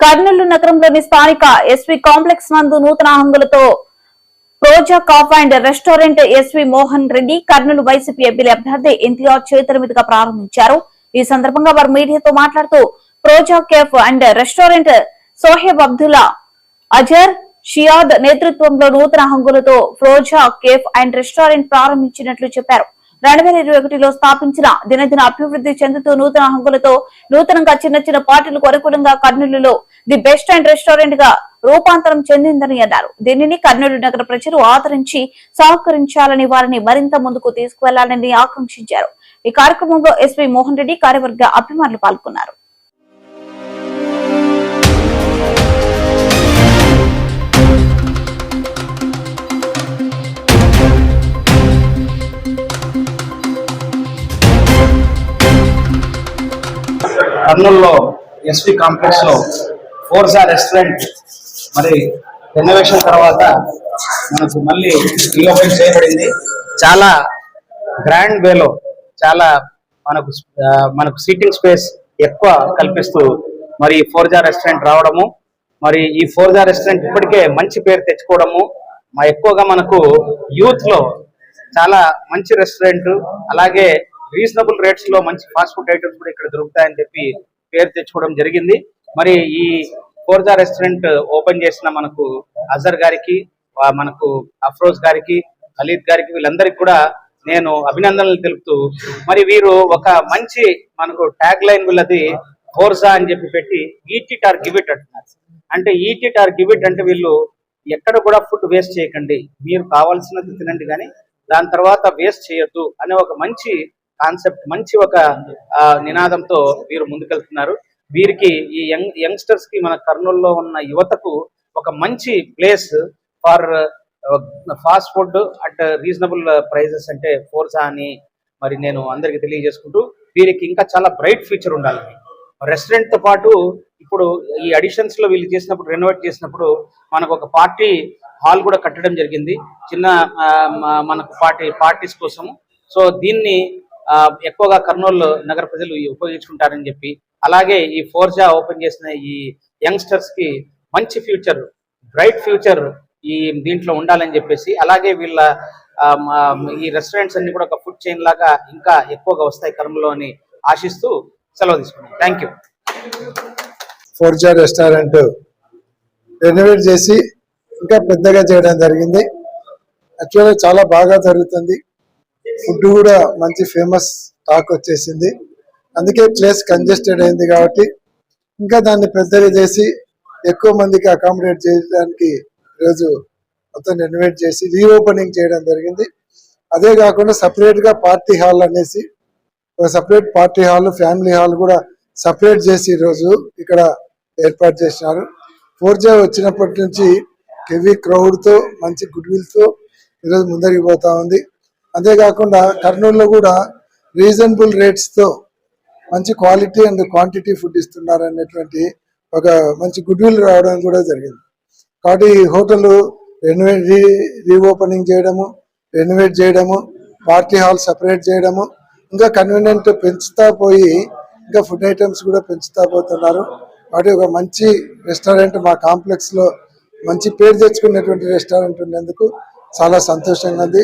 కర్నూలు నగరంలోని స్థానిక SV complex నందు నూతన హంగులతో ప్రోజా cafe and restaurant SV Mohan Reddy Kurnool YCP MP అభ్యర్థి ఇంతియాజ్ చేతుల మీదుగా ప్రారంభించారు. ఈ సందర్భంగా వారు మీడియాతో మాట్లాడుతూ Proza cafe and restaurant Sohaib Abdullah Azhar Shiyad నేతృత్వంలో నూతన హంగులతో ప్రోజా కేఫ్ అండ్ రెస్టారెంట్ ప్రారంభించినట్లు చెప్పారు. 2021లో స్థాపించిన దినదిన అభివృద్ధి చెందుతూ నూతన హంగులతో నూతనంగా చిన్న చిన్న పార్టీలకు అనుకూలంగా కర్నూలులో ది బెస్ట్ అండ్ రెస్టారెంట్ గా రూపాంతరం చెందిందని అన్నారు. దీనిని కర్నూలు నగర ప్రజలు ఆదరించి సహకరించాలని వారిని మరింత ముందుకు తీసుకువెళ్లాలని ఆకాంక్షించారు. ఈ కార్యక్రమంలో ఎస్వి మోహన్ రెడ్డి కార్యవర్గ అభిమానులు పాల్గొన్నారు. కర్నూలులో ఎస్వి కాంప్లెక్స్ లో ఫోర్జా రెస్టారెంట్ మరి రెనోవేషన్ తర్వాత మనకు మళ్ళీ రీఓపెన్ చేయబడింది. చాలా గ్రాండ్ వేలో చాలా మనకు సీటింగ్ స్పేస్ ఎక్కువ కల్పిస్తూ మరి ఫోర్జా రెస్టారెంట్ రావడము, మరి ఈ ఫోర్జా రెస్టారెంట్ ఇప్పటికే మంచి పేరు తెచ్చుకోవడము, ఎక్కువగా మనకు యూత్ లో చాలా మంచి రెస్టారెంట్, అలాగే రీజనబుల్ రేట్స్ లో మంచి ఫాస్ట్ ఫుడ్ ఐటమ్స్ కూడా ఇక్కడ దొరుకుతాయని చెప్పి పేరు తెచ్చుకోవడం జరిగింది. మరి ఈ ఫోర్జా రెస్టారెంట్ ఓపెన్ చేసిన మనకు అజర్ గారికి, మనకు అఫ్రోజ్ గారికి, ఖలీద్ గారికి, వీళ్ళందరికీ కూడా నేను అభినందనలు తెలుపుతూ, మరి వీరు ఒక మంచి మనకు ట్యాగ్ లైన్ వీళ్ళది ఫోర్జా అని చెప్పి పెట్టి eat it or give it అంటున్నారు. అంటే eat it or give it అంటే వీళ్ళు ఎక్కడ కూడా ఫుడ్ వేస్ట్ చేయకండి, మీరు కావాల్సినది తినండి కానీ దాని తర్వాత వేస్ట్ చేయొద్దు అనే ఒక మంచి కాన్సెప్ట్, మంచి ఒక నినాదంతో వీరు ముందుకెళ్తున్నారు. వీరికి ఈ యంగ్స్టర్స్ కి మన కర్నూలులో ఉన్న యువతకు ఒక మంచి place for fast food at reasonable prices అంటే ఫోర్జా అని మరి నేను అందరికి తెలియజేసుకుంటూ, వీరికి ఇంకా చాలా బ్రైట్ ఫ్యూచర్ ఉండాలి. రెస్టారెంట్ తో పాటు ఇప్పుడు ఈ అడిషన్స్ లో వీళ్ళు చేసినప్పుడు, రెనోవేట్ చేసినప్పుడు మనకు ఒక పార్టీ హాల్ కూడా కట్టడం జరిగింది, చిన్న మనకు పార్టీస్ కోసము. సో దీన్ని ఎక్కువగా కర్నూలు నగర ప్రజలు ఉపయోగించుకుంటారని చెప్పి, అలాగే ఈ ఫోర్జా ఓపెన్ చేసిన ఈ యంగ్స్టర్స్ కి మంచి ఫ్యూచర్, బ్రైట్ ఫ్యూచర్ ఈ దీంట్లో ఉండాలని చెప్పేసి, అలాగే వీళ్ళ ఈ రెస్టారెంట్స్ అన్ని కూడా ఒక ఫుడ్ చైన్ లాగా ఇంకా ఎక్కువగా వస్తాయి కర్నూలులో అని ఆశిస్తూ సెలవు తీసుకున్నాం. Thank you. Forza restaurant renovate చేసి ఇంకా పెద్దగా చేయడం జరిగింది. యాక్చువల్గా చాలా బాగా జరుగుతుంది. ఫుడ్ కూడా మంచి ఫేమస్ టాక్ వచ్చేసింది. అందుకే ప్లేస్ కంజెస్టెడ్ అయింది కాబట్టి ఇంకా దాన్ని పెద్దగా చేసి ఎక్కువ మందికి అకామిడేట్ చేయడానికి ఈరోజు మొత్తం రెనోవేట్ చేసి రీఓపెనింగ్ చేయడం జరిగింది. అదే కాకుండా సపరేట్గా పార్టీ హాల్ అనేసి ఒక separate party hall, family hall కూడా సపరేట్ చేసి ఈరోజు ఇక్కడ ఏర్పాటు చేసినారు. ఫోర్జా వచ్చినప్పటి నుంచి హెవీ క్రౌడ్తో మంచి గుడ్ విల్తో ఈరోజు ముందరికి పోతా ఉంది. అంతేకాకుండా కర్నూలులో కూడా రీజనబుల్ రేట్స్తో మంచి క్వాలిటీ అండ్ క్వాంటిటీ ఫుడ్ ఇస్తున్నారు అనేటువంటి ఒక మంచి గుడ్ విల్ రావడం కూడా జరిగింది. కాబట్టి ఈ హోటల్ రీఓపెనింగ్ చేయడము, రెనోవేట్ చేయడము, పార్టీ హాల్ సపరేట్ చేయడము, ఇంకా కన్వీనియంట్ పెంచుతా పోయి ఇంకా ఫుడ్ ఐటమ్స్ కూడా పెంచుతా పోతున్నారు. కాబట్టి ఒక మంచి రెస్టారెంట్ మా కాంప్లెక్స్లో మంచి పేరు తెచ్చుకునేటువంటి రెస్టారెంట్ ఉన్నందుకు చాలా సంతోషంగా ఉంది.